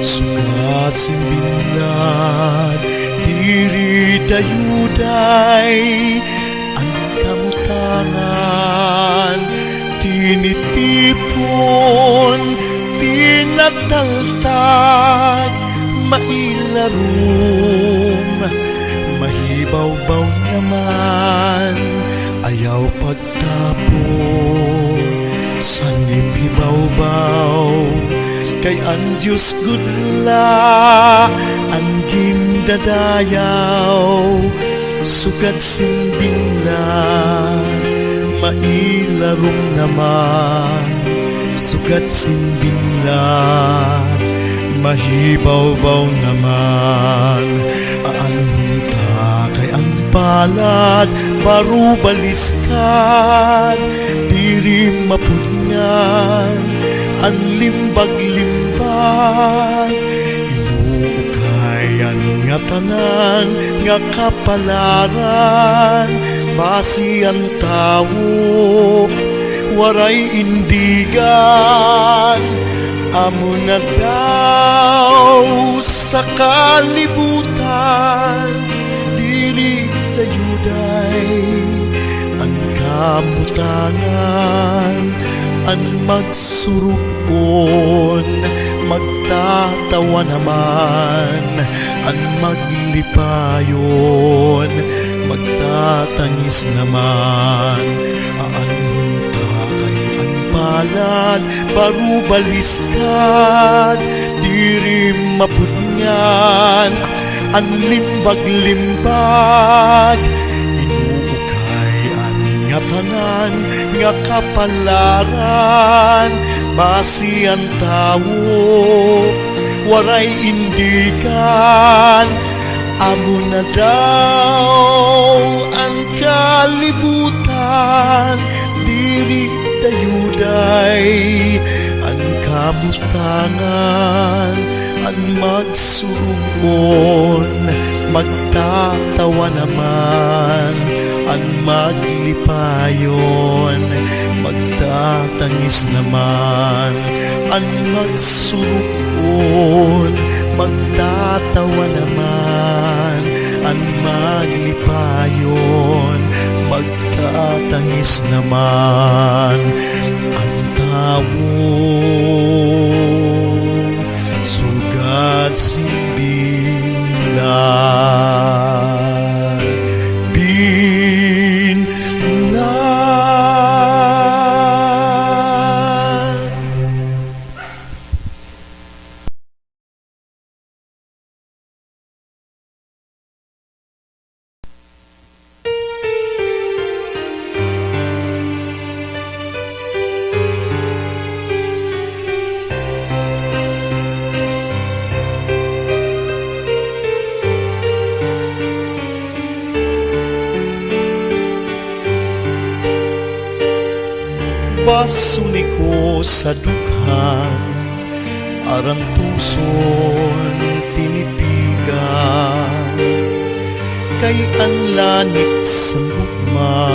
sugat simbinlan diri dayuday ang kamutangan tinitipon tinataltad mailarum mahibaw-baw naman ayaw pagtapon sanim hibaw-baw kay ang Diyos gudla ang gindadayaw sugat simbinglan mailarong naman sugat simbinglan mahibaw-baw naman aanunta kay ang palad baro baliskan diri mapudngan ang limbag-limbag inuukayan nga tanan nga kapalaran basi ang tawo waray indigan amo na daw sa kalibutan diri dayuday ang kamutangan ang magsurukon magtatawa naman ang maglipayon magtatangis naman aanunta kay ang palad baro baliskan diri mapudngan ang limbag-limbag inuukay ang nga tanan nga kapalaran basi ang tawo waray indigan amo na daw ang kalibutan diri dayuday ang kamutangan ang magsurukon magtatawa naman ang maglipayon magtatangis naman ang magsurukon magtatawa naman ang maglipayon magtatangis naman ang tawo sugat simbinglan binlan. Basuni ko sa dughang arang tuson tinipigan kay ang lanit sa gugma